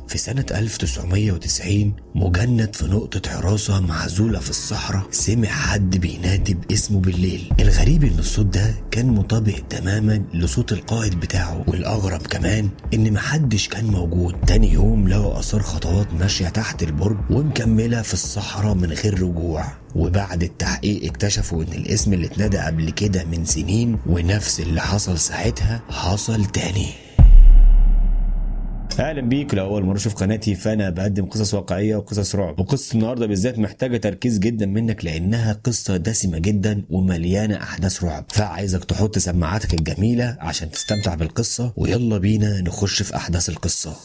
في سنة 1990 مجند في نقطة حراسة معزولة في الصحراء سمع حد بينادي باسمه بالليل. الغريب ان الصوت ده كان مطابق تماما لصوت القائد بتاعه، والاغرب كمان ان محدش كان موجود. تاني يوم لقوا اثار خطوات ماشية تحت البرج ومكملة في الصحراء من غير رجوع. وبعد التحقيق اكتشفوا ان الاسم اللي اتنادى قبل كده من سنين ونفس اللي حصل ساعتها حصل تاني. اهلا بيك، لو اول مره تشوف قناتي فانا بقدم قصص واقعيه وقصص رعب، وقصه النهارده بالذات محتاجه تركيز جدا منك لانها قصه دسمه جدا ومليانه احداث رعب، فعايزك تحط سماعاتك الجميله عشان تستمتع بالقصه، ويلا بينا نخش في احداث القصه.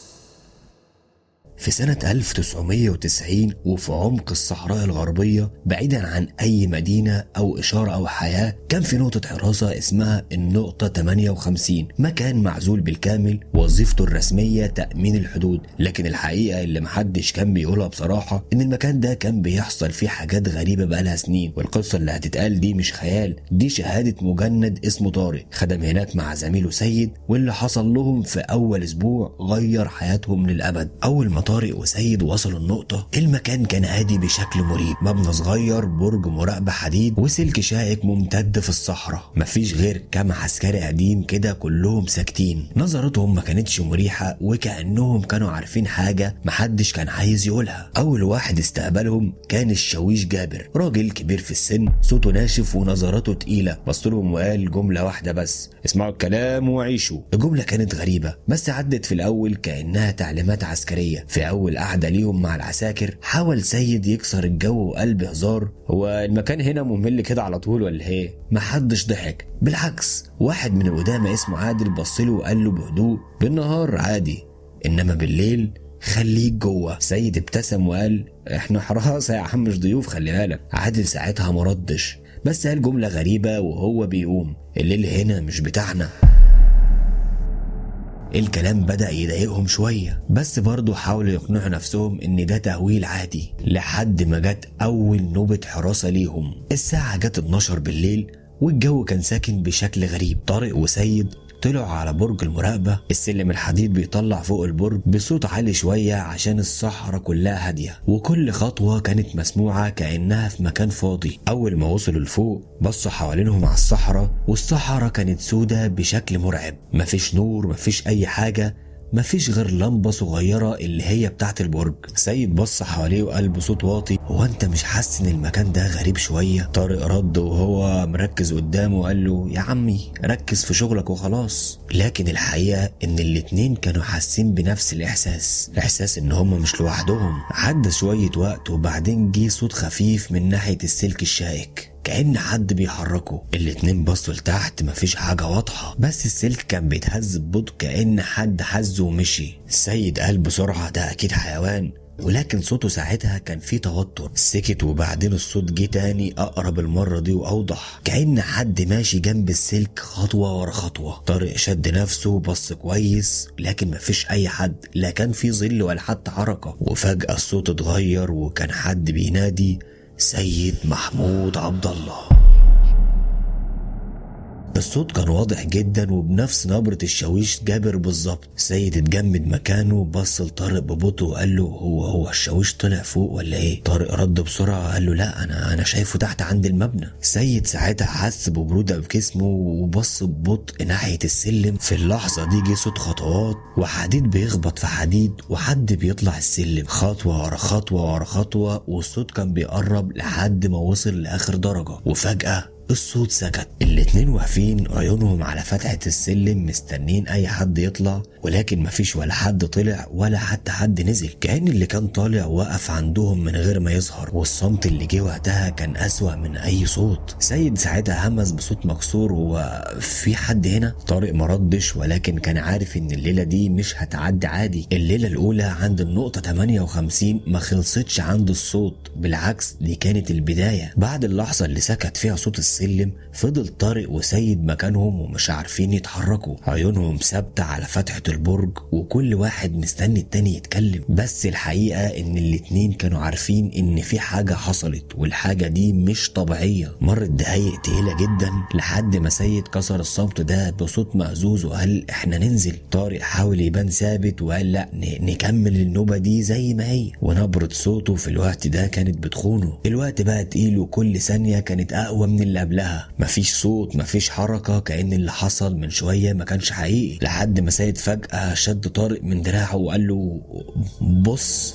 في سنة 1990 وفي عمق الصحراء الغربية بعيدا عن أي مدينة أو إشارة أو حياة، كان في نقطة حراسة اسمها النقطة 58، مكان معزول بالكامل وظيفته الرسمية تأمين الحدود. لكن الحقيقة اللي محدش كان بيقولها بصراحة إن المكان ده كان بيحصل فيه حاجات غريبة بقالها سنين، والقصة اللي هتتقال دي مش خيال، دي شهادة مجند اسمه طارق خدم هناك مع زميله سيد، واللي حصل لهم في أول أسبوع غير حياتهم للأبد. أول ما طارق وسيد وصلوا النقطة، المكان كان هادي بشكل مريب، مبنى صغير، برج مراقبة حديد، وسلك شائك ممتد في الصحراء. مفيش غير كام عسكري قديم كده كلهم ساكتين، نظرتهم ما كانتش مريحة وكأنهم كانوا عارفين حاجة محدش كان عايز يقولها. أول واحد استقبلهم كان الشاويش جابر، راجل كبير في السن، صوته ناشف ونظراته تقيلة. بصلهم وقال جملة واحدة بس: اسمعوا الكلام وعيشوا. الجملة كانت غريبة بس عدت في الأول كأنها تعليمات عسكرية. في أول قعدة ليهم مع العساكر حاول سيد يكسر الجو وقال بهزار: هو المكان هنا ممل كده على طول ولا ايه؟ محدش ضحك، بالعكس واحد من القدامى اسمه عادل بصله وقال له بهدوء: بالنهار عادي انما بالليل خليك جوه. سيد ابتسم وقال: احنا حراسة يا عم مش ضيوف، خلي بالك. عادل ساعتها مردش بس قال جملة غريبة وهو بيقوم: الليل هنا مش بتاعنا. الكلام بدأ يضايقهم شوية بس برضه حاولوا يقنعوا نفسهم ان ده تهويل عادي، لحد ما جت اول نوبة حراسة ليهم. الساعة جت 12 بالليل والجو كان ساكن بشكل غريب. طارق وسيد طلعوا على برج المراقبة. السلم الحديد بيطلع فوق البرج بصوت عالي شوية عشان الصحراء كلها هادية، وكل خطوة كانت مسموعة كأنها في مكان فاضي. أول ما وصلوا لفوق بصوا حوالينهم على الصحراء، والصحراء كانت سودة بشكل مرعب، مفيش نور، مفيش أي حاجة، مفيش غير لمبة صغيرة اللي هي بتاعت البرج. سيد بص حواليه وقال بصوت واطي: هو انت مش حاسس ان المكان ده غريب شوية؟ طارق رد وهو مركز قدامه وقال له: يا عمي ركز في شغلك وخلاص. لكن الحقيقة ان الاتنين كانوا حاسين بنفس الاحساس، احساس ان هم مش لوحدهم. عدى شوية وقت وبعدين جه صوت خفيف من ناحية السلك الشائك كأن حد بيحركه. الاتنين بصوا لتحت، مفيش حاجة واضحة بس السلك كان بيتهز ببطء كأن حد هزه ومشي. السيد قال بسرعة: ده أكيد حيوان، ولكن صوته ساعتها كان فيه توتر. سكت وبعدين الصوت جه تاني، أقرب المرة دي وأوضح، كأن حد ماشي جنب السلك خطوة ورا خطوة. طارق شد نفسه وبص كويس لكن مفيش أي حد، لا كان في ظل ولا حتى حركة. وفجأة الصوت اتغير وكان حد بينادي: سيد محمود عبد الله. الصوت كان واضح جدا وبنفس نبرة الشاويش جابر بالظبط. سيد اتجمد مكانه وبص لطارق ببطء وقال له: هو الشاويش طلع فوق ولا ايه؟ طارق رد بسرعة قال له: لا، انا شايفه تحت عند المبنى. سيد ساعتها حس ببرودة بجسمه وبص ببطء ناحية السلم. في اللحظة دي جه صوت خطوات وحديد بيخبط في حديد وحد بيطلع السلم، خطوة ورا خطوة ورا خطوة، والصوت كان بيقرب لحد ما وصل لآخر درجة. وفجأة الصوت سكت. الاتنين واقفين عيونهم على فتحة السلم مستنين اي حد يطلع، ولكن مفيش ولا حد طلع ولا حتى حد نزل. كأن اللي كان طالع وقف عندهم من غير ما يظهر، والصمت اللي جه وقتها كان اسوأ من اي صوت. سيد ساعتها همس بصوت مكسور: هو في حد هنا؟ طارق مردش ولكن كان عارف ان الليلة دي مش هتعدي عادي. الليلة الاولى عند النقطة 58 ما خلصتش عند الصوت، بالعكس دي كانت البداية. بعد اللحظة اللي سكت فيها صوت السلم فضل طارق وسيد مكانهم ومش عارفين يتحركوا، عيونهم ثابتة على فتحة البرج وكل واحد مستني التاني يتكلم، بس الحقيقة ان الاتنين كانوا عارفين ان في حاجة حصلت والحاجة دي مش طبيعية. مرت دقايق تقيلة جدا لحد ما سيد كسر الصمت ده بصوت مهزوز وقال احنا ننزل. طارق حاول يبان ثابت وقال لا نكمل النوبة دي زي ما هي، ونبرة صوته في الوقت ده كانت بتخونه. الوقت بقى تقيل وكل ثانية كانت اقوى من اللي قبلها، مفيش صوت مفيش حركة، كأن اللي حصل من شوية ما كانش حقيقي. لحد ما سيد فجأة شد طارق من دراعه وقال له بص.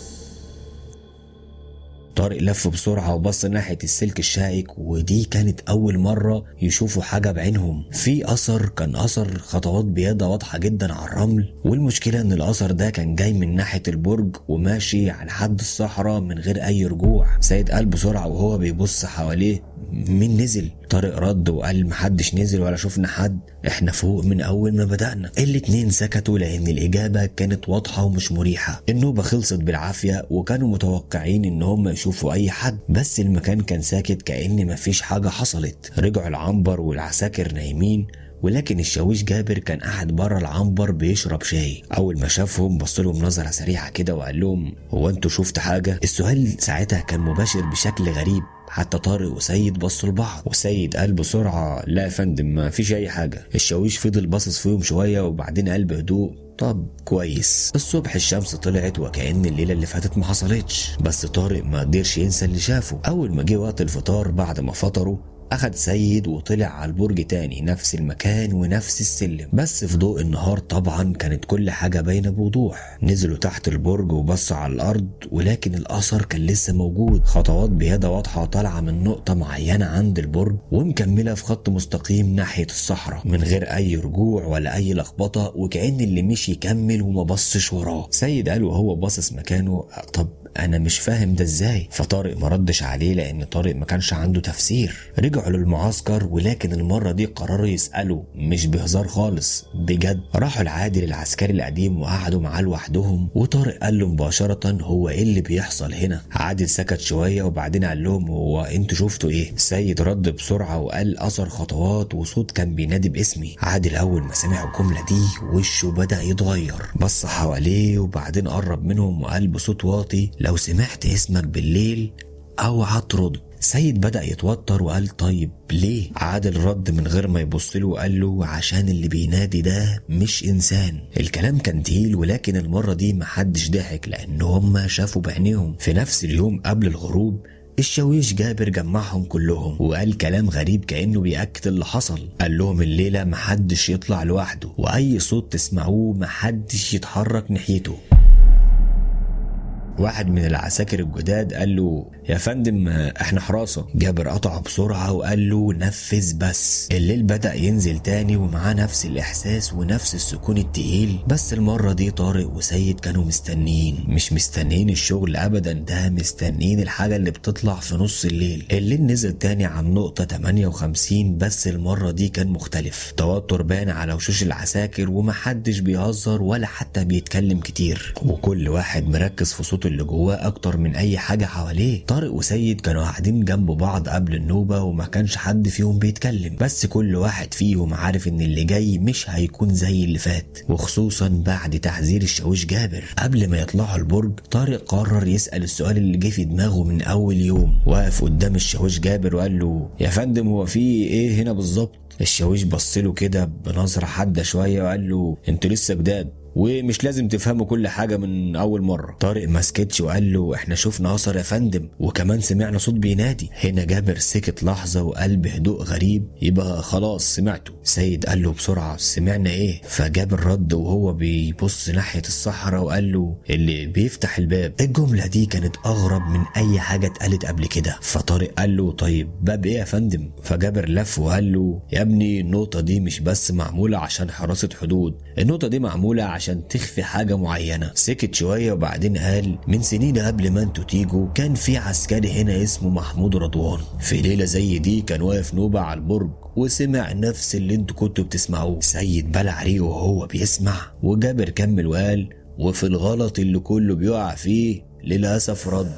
طارق لف بسرعة وبص ناحية السلك الشائك، ودي كانت أول مرة يشوفوا حاجة بعينهم. في أثر، كان أثر خطوات بيضة واضحة جدا على الرمل، والمشكلة إن الأثر ده كان جاي من ناحية البرج وماشي على حد الصحراء من غير أي رجوع. سيد قال بسرعة وهو بيبص حواليه مين نزل؟ طارق رد وقال محدش نزل ولا شفنا حد، احنا فوق من اول ما بدأنا. الاتنين سكتوا لان الاجابة كانت واضحة ومش مريحة. النوبة خلصت بالعافية وكانوا متوقعين ان هم يشوفوا اي حد، بس المكان كان ساكت كأن مفيش حاجة حصلت. رجعوا العنبر والعساكر نايمين، ولكن الشاويش جابر كان قاعد بره العنبر بيشرب شاي. اول ما شافهم بص لهم نظره سريعه كده وقال لهم هو انتوا شفت حاجه؟ السؤال ساعتها كان مباشر بشكل غريب، حتى طارق وسيد بصوا لبعض، وسيد قال بسرعه لا يا فندم ما فيش اي حاجه. الشاويش فضل باصص فيهم شويه وبعدين قال بهدوء طب كويس. الصبح الشمس طلعت وكأن الليلة اللي فاتت ما حصلتش، بس طارق ما قدرش ينسى اللي شافه. اول ما جه وقت الفطار بعد ما فطروا أخد سيد وطلع على البرج تاني، نفس المكان ونفس السلم، بس في ضوء النهار طبعا كانت كل حاجة باينة بوضوح. نزلوا تحت البرج وبصوا على الأرض، ولكن الأثر كان لسه موجود، خطوات بيضة واضحة طالعة من نقطة معينة عند البرج ومكملة في خط مستقيم ناحية الصحراء من غير أي رجوع ولا أي لخبطة، وكأن اللي مشي يكمل وما بصش وراه. سيد قال وهو باصص مكانه طب انا مش فاهم ده ازاي؟ فطارق ما ردش عليه لان طارق ما كانش عنده تفسير. رجعوا للمعسكر، ولكن المره دي قرروا يسالوا مش بهزار خالص، بجد. راحوا العادل العسكري القديم وقعدوا معاه لوحدهم، وطارق قال له مباشره هو ايه اللي بيحصل هنا؟ عادل سكت شويه وبعدين قال لهم هو انتوا شفتوا ايه؟ سيد رد بسرعه وقال اثر خطوات وصوت كان بينادي باسمي. عادل اول ما سمع الجمله دي وشه بدا يتغير، بص حواليه وبعدين قرب منهم وقال بصوت واطي لو سمعت اسمك بالليل اوعى ترد. سيد بدأ يتوتر وقال طيب ليه؟ عادل رد من غير ما يبص له وقال له عشان اللي بينادي ده مش انسان. الكلام كان تقيل، ولكن المرة دي محدش ضحك لان هم شافوا بعينيهم. في نفس اليوم قبل الغروب الشاويش جابر جمعهم كلهم وقال كلام غريب كأنه بيأكد اللي حصل. قال لهم الليلة محدش يطلع لوحده، واي صوت تسمعوه محدش يتحرك ناحيته. واحد من العساكر الجداد قال له يا فندم احنا حراسة. جابر قطع بسرعة وقال له نفذ بس. الليل بدأ ينزل تاني ومعاه نفس الإحساس ونفس السكون التقيل، بس المرة دي طارق وسيد كانوا مستنيين، مش مستنيين الشغل أبدا، ده مستنيين الحاجة اللي بتطلع في نص الليل. الليل نزل تاني عن نقطة 58، بس المرة دي كان مختلف. توتر بان على وشوش العساكر ومحدش بيهزر ولا حتى بيتكلم كتير، وكل واحد مركز في صوت اللي جواه اكتر من اي حاجه حواليه. طارق وسيد كانوا قاعدين جنب بعض قبل النوبه وما كانش حد فيهم بيتكلم، بس كل واحد فيهم عارف ان اللي جاي مش هيكون زي اللي فات، وخصوصا بعد تحذير الشاويش جابر. قبل ما يطلعوا البرج طارق قرر يسال السؤال اللي جه في دماغه من اول يوم. واقف قدام الشاويش جابر وقال له يا فندم هو في ايه هنا بالظبط؟ الشاويش بصله كده بنظره حاده شويه وقال له انتوا لسه جداد ومش لازم تفهموا كل حاجة من أول مرة. طارق ما سكتش وقال له احنا شفنا أثر يا فندم وكمان سمعنا صوت بينادي. هنا جابر سكت لحظة وقال بهدوء غريب يبقى خلاص سمعته. سيد قال له بسرعة سمعنا ايه؟ فجابر رد وهو بيبص ناحية الصحراء وقال له اللي بيفتح الباب. الجملة دي كانت أغرب من أي حاجة اتقالت قبل كده. فطارق قال له طيب باب ايه يا فندم؟ فجابر لف وقال له يا ابني النقطة دي مش بس معمولة عشان حراسة حدود، النقطة دي معمولة عشان تخفي حاجة معينة. سكت شوية وبعدين قال من سنين قبل ما انتوا تيجوا كان في عسكري هنا اسمه محمود رضوان، في ليلة زي دي كان واقف نوبة على البرج وسمع نفس اللي انتوا كنتوا بتسمعوه. سيد بلع ريقه وهو بيسمع، وجابر كمل وقال وفي الغلط اللي كله بيقع فيه للأسف رد.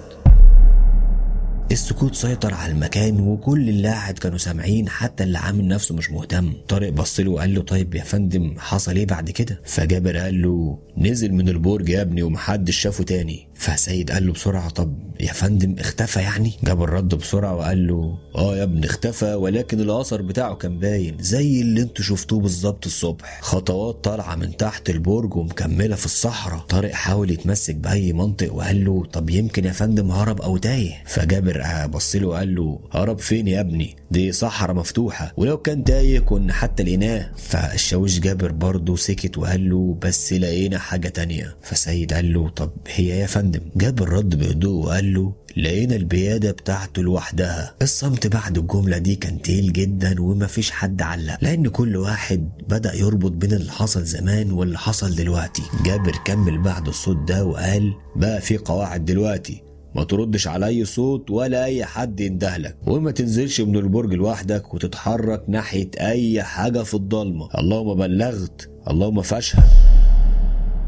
السكوت سيطر على المكان وكل اللي قاعد كانوا سامعين، حتى اللي عامل نفسه مش مهتم. طارق بص له وقال له طيب يا فندم حصل ايه بعد كده؟ فجابر قال له نزل من البرج يا ابني ومحدش شافه تاني. فسيد قال له بسرعه طب يا فندم اختفى يعني؟ جابر رد بسرعه وقال له يا ابني اختفى، ولكن الاثر بتاعه كان باين زي اللي انتوا شفتوه بالظبط الصبح، خطوات طالعه من تحت البرج ومكمله في الصحراء. طارق حاول يتمسك باي منطق وقال له طب يمكن يا فندم هرب او تايه. فجابر بص له وقال له هرب فين يا ابني؟ دي صحراء مفتوحه، ولو كان تايه كنا حتى لقيناه. فالشاويش جابر برضه سكت وقال له بس لقينا حاجه تانيه. فسيد قال له طب هي يا فندم؟ جابر رد بهدوء وقال له لقينا البيادة بتاعته لوحدها. الصمت بعد الجملة دي كان تقيل جدا ومفيش حد علق، لأن كل واحد بدأ يربط بين اللي حصل زمان واللي حصل دلوقتي. جابر كمل بعد الصوت ده وقال بقى في قواعد دلوقتي، ما تردش على اي صوت ولا اي حد يندهلك، وما تنزلش من البرج لوحدك وتتحرك ناحية اي حاجة في الضلمة. اللهم بلغت، اللهم فاشهد.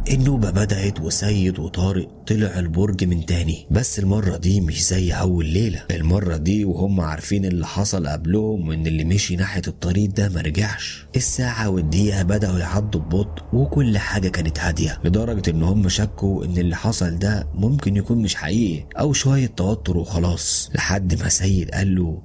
النوبة بدأت وسيد وطارق طلع البرج من تاني، بس المرة دي مش زي أول ليلة. المرة دي وهم عارفين اللي حصل قبلهم وإن اللي مشي ناحية الطريق ده مرجعش. الساعة والدقيقة بدأوا يعدوا ببطء وكل حاجة كانت هادية، لدرجة إن هم شكوا إن اللي حصل ده ممكن يكون مش حقيقي أو شوية توتر وخلاص، لحد ما سيد قال له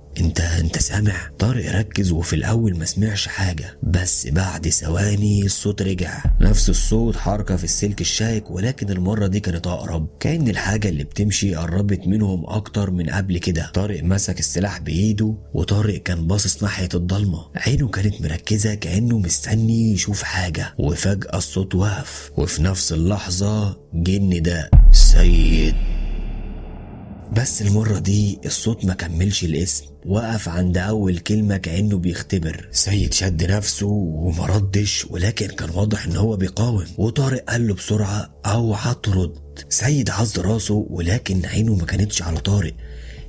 انت سامع؟ طارق ركز وفي الاول ما سمعش حاجه، بس بعد ثواني الصوت رجع، نفس الصوت، حركه في السلك الشائك، ولكن المره دي كانت اقرب، كأن الحاجه اللي بتمشي قربت منهم اكتر من قبل كده. طارق مسك السلاح بايده وطارق كان باصص ناحيه الضلمه، عينه كانت مركزه كأنه مستني يشوف حاجه، وفجأة الصوت وقف، وفي نفس اللحظه جن ده سيد. بس المرة دي الصوت ما كملش الاسم، وقف عند أول كلمة كأنه بيختبر. سيد شد نفسه ومردش، ولكن كان واضح إن هو بيقاوم، وطارق قال له بسرعة اوعى ترد. سيد عض راسه، ولكن عينه ما كانتش على طارق،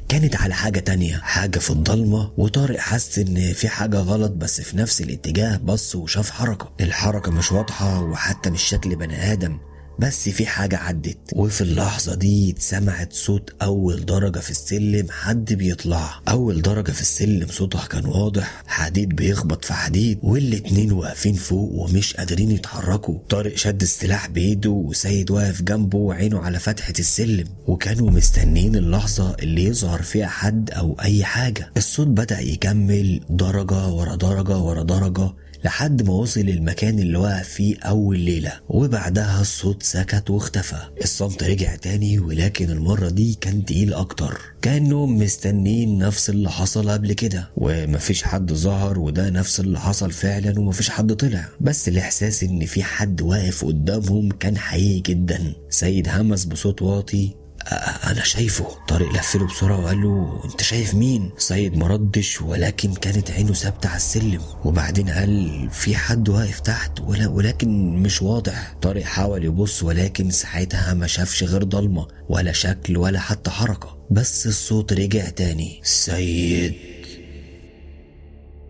كانت على حاجة تانية، حاجة في الضلمة. وطارق حس ان في حاجة غلط، بس في نفس الاتجاه بص وشاف حركة. الحركة مش واضحة وحتى مش شكل بني آدم، بس في حاجة عدت. وفي اللحظة دي اتسمعت صوت أول درجة في السلم، حد بيطلع. أول درجة في السلم صوتها كان واضح، حديد بيخبط في حديد، والاتنين واقفين فوق ومش قادرين يتحركوا. طارق شد السلاح بإيده وسيد واقف جنبه وعينه على فتحة السلم، وكانوا مستنين اللحظة اللي يظهر فيها حد أو أي حاجة. الصوت بدأ يكمل درجة ورا درجة ورا درجة لحد ما وصل المكان اللي وقف فيه أول ليلة، وبعدها الصوت سكت واختفى. الصمت رجع تاني، ولكن المرة دي كان تقيل أكتر، كأنهم مستنين نفس اللي حصل قبل كده، ومفيش حد ظهر، وده نفس اللي حصل فعلا، ومفيش حد طلع. بس الإحساس إن في حد واقف قدامهم كان حقيقي جدا. سيد همس بصوت واطي انا شايفه. طارق لفله بسرعه وقال له انت شايف مين؟ سيد مردش، ولكن كانت عينه ثابته على السلم، وبعدين قال في حد واقف تحت ولكن مش واضح. طارق حاول يبص، ولكن ساعتها ما شافش غير ضلمه، ولا شكل ولا حتى حركه. بس الصوت رجع تاني، سيد.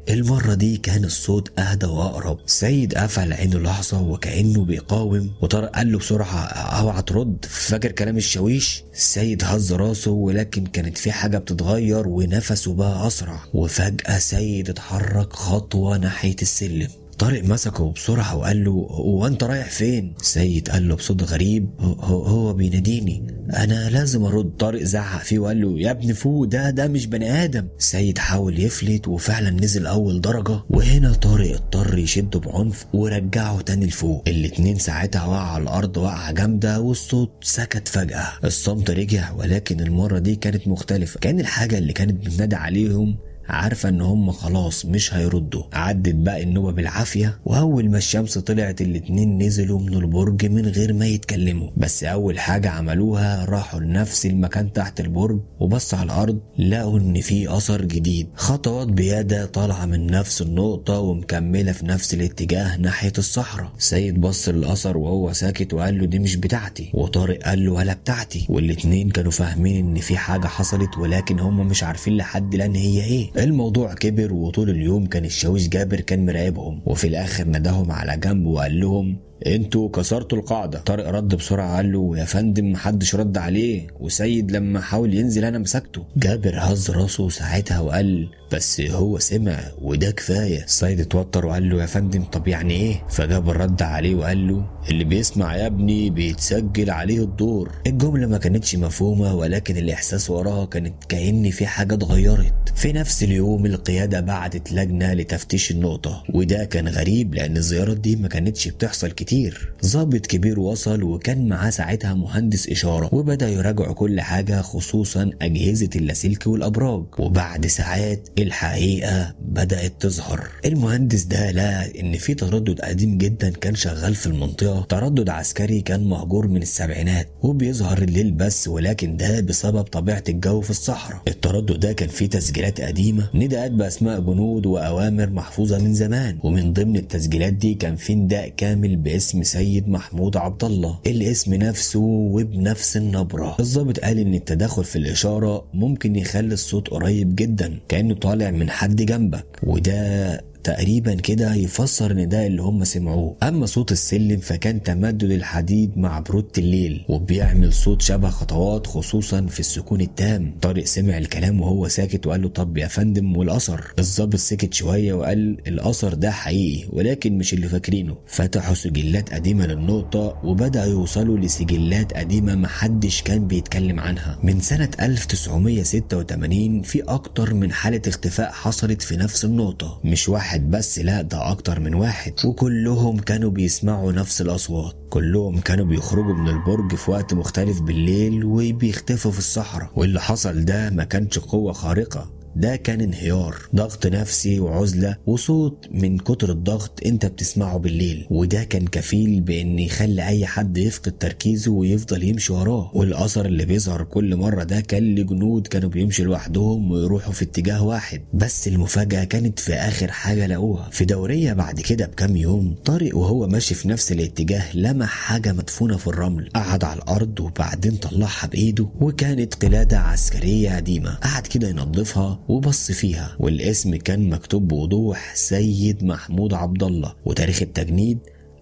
المرة دي كان الصوت أهدى وأقرب. سيد قفل عينه لحظة وكأنه بيقاوم، وطارق قال له بسرعة اوعى ترد، فاكر كلام الشاويش؟ سيد هز راسه، ولكن كانت في حاجة بتتغير ونفسه بقى أسرع، وفجأة سيد اتحرك خطوة ناحية السلم. طارق مسكه بسرعة وقال له هو انت رايح فين؟ سيد قال له بصوت غريب هو بيناديني، انا لازم ارد. طارق زعق فيه وقال له يا ابني فوق، ده مش بني ادم. سيد حاول يفلت وفعلا نزل اول درجة، وهنا طارق اضطر يشده بعنف ورجعه تاني لفوق. الاتنين ساعتها وقعوا على الارض وقعة جامدة، والصوت سكت فجأة. الصمت رجع، ولكن المرة دي كانت مختلفة، كان الحاجة اللي كانت بتنادي عليهم عارفة ان هم خلاص مش هيردوا. عدت بقى النوبة بالعافية، واول ما الشمس طلعت الاتنين نزلوا من البرج من غير ما يتكلموا. بس اول حاجة عملوها راحوا لنفس المكان تحت البرج، وبص على الارض لقوا ان في اثر جديد، خطوات بيادة طالعة من نفس النقطة ومكملة في نفس الاتجاه ناحية الصحراء. سيد بص للاثر وهو ساكت وقال له دي مش بتاعتي، وطارق قال له ولا بتاعتي. والاتنين كانوا فاهمين ان في حاجة حصلت، ولكن هم مش عارفين لحد الان هي ايه. الموضوع كبر، وطول اليوم كان الشاويش جابر كان مراقبهم، وفي الاخر نداهم على جنب وقال لهم انتوا كسرتوا القاعدة. طارق رد بسرعة قال له يا فندم محدش رد عليه، وسيد لما حاول ينزل انا مسكته. جابر هز راسه ساعتها وقال بس هو سمع وده كفاية. سيد اتوتر وقال له يا فندم طب يعني ايه؟ فجابر رد عليه وقال له اللي بيسمع يا ابني بيتسجل عليه الدور. الجملة ما كانتش مفهومة، ولكن الاحساس وراها كانت كأن في حاجة اتغيرت. في نفس اليوم القيادة بعتت لجنة لتفتيش النقطة، وده كان غريب لان الزيارات دي ما كانتش بتحصل كتير. ضابط كبير وصل وكان معاه ساعتها مهندس إشارة، وبدأ يراجعوا كل حاجة خصوصا أجهزة اللاسلكي والأبراج. وبعد ساعات الحقيقة بدأت تظهر. المهندس ده لقى إن في تردد قديم جدا كان شغال في المنطقة، تردد عسكري كان مهجور من السبعينات وبيظهر الليل بس، ولكن ده بسبب طبيعة الجو في الصحراء. التردد ده كان فيه تسجيلات قديمة، نداءات بأسماء جنود وأوامر محفوظة من زمان، ومن ضمن التسجيلات دي كان في نداء كامل باسم سيد محمود عبد الله، الاسم نفسه وبنفس النبرة. الضابط قال إن التدخل في الإشارة ممكن يخلي الصوت قريب جدا كأنه طالع من حد جنبك، وده تقريبا كده يفسر ان ده اللي هم سمعوه. اما صوت السلم فكان تمدد الحديد مع برودة الليل وبيعمل صوت شبه خطوات خصوصا في السكون التام. طارق سمع الكلام وهو ساكت وقال له طب يا فندم والاثر؟ الضابط سكت شويه وقال الاثر ده حقيقي ولكن مش اللي فاكرينه. فتحوا سجلات قديمه للنقطه وبداوا يوصلوا لسجلات قديمه محدش كان بيتكلم عنها. من سنه 1986 في اكتر من حاله اختفاء حصلت في نفس النقطه، مش واحد بس، لا ده اكتر من واحد، وكلهم كانوا بيسمعوا نفس الاصوات. كلهم كانوا بيخرجوا من البرج في وقت مختلف بالليل وبيختفوا في الصحراء. واللي حصل ده ما كانش قوة خارقة، ده كان انهيار، ضغط نفسي وعزلة وصوت من كتر الضغط انت بتسمعه بالليل، وده كان كفيل بان يخلي اي حد يفقد تركيزه ويفضل يمشي وراه. والاثر اللي بيظهر كل مرة ده كان لجنود كانوا بيمشوا لوحدهم ويروحوا في اتجاه واحد. بس المفاجأة كانت في اخر حاجة لقوها في دورية بعد كده بكام يوم. طارق وهو ماشي في نفس الاتجاه لمح حاجة مدفونة في الرمل، قعد على الارض وبعدين طلعها بايده، وكانت قلادة عسكرية قديمة. قعد كده ينظفها وبص فيها، والاسم كان مكتوب بوضوح سيد محمود عبد الله وتاريخ التجنيد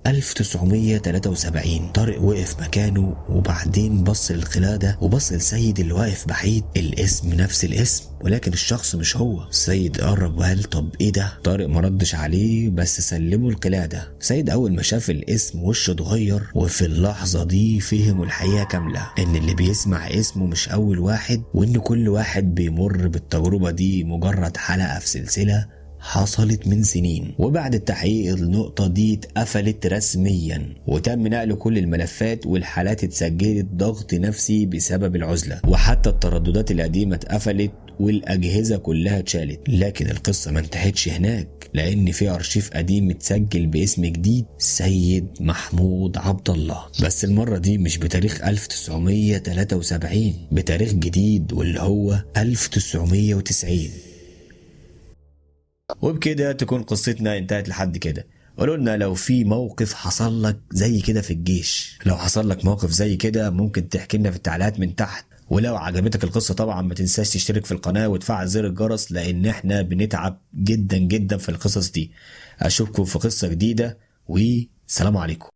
1973. طارق وقف مكانه وبعدين بص للقلادة وبص للسيد اللي واقف بعيد. الاسم نفس الاسم ولكن الشخص مش هو. السيد قرب وقال طب ايه ده؟ طارق مردش عليه بس سلمه القلادة. سيد اول ما شاف الاسم وشه اتغير، وفي اللحظة دي فهموا الحقيقة كاملة، ان اللي بيسمع اسمه مش اول واحد، وان كل واحد بيمر بالتجربة دي مجرد حلقة في سلسلة حصلت من سنين. وبعد التحقيق النقطة دي اتقفلت رسميا وتم نقل كل الملفات، والحالات اتسجلت ضغط نفسي بسبب العزلة، وحتى الترددات القديمة اتقفلت والأجهزة كلها اتشالت. لكن القصة ما انتهتش هناك، لأن في أرشيف قديم اتسجل باسم جديد سيد محمود عبد الله، بس المرة دي مش بتاريخ 1973، بتاريخ جديد واللي هو 1990. وبكده تكون قصتنا انتهت لحد كده. قولوا لنا لو في موقف حصل لك زي كده في الجيش، لو حصل لك موقف زي كده ممكن تحكي لنا في التعليقات من تحت. ولو عجبتك القصة طبعا ما تنساش تشترك في القناة وتفعل زر الجرس، لان احنا بنتعب جدا جدا في القصص دي. اشوفكم في قصة جديدة، وسلام عليكم.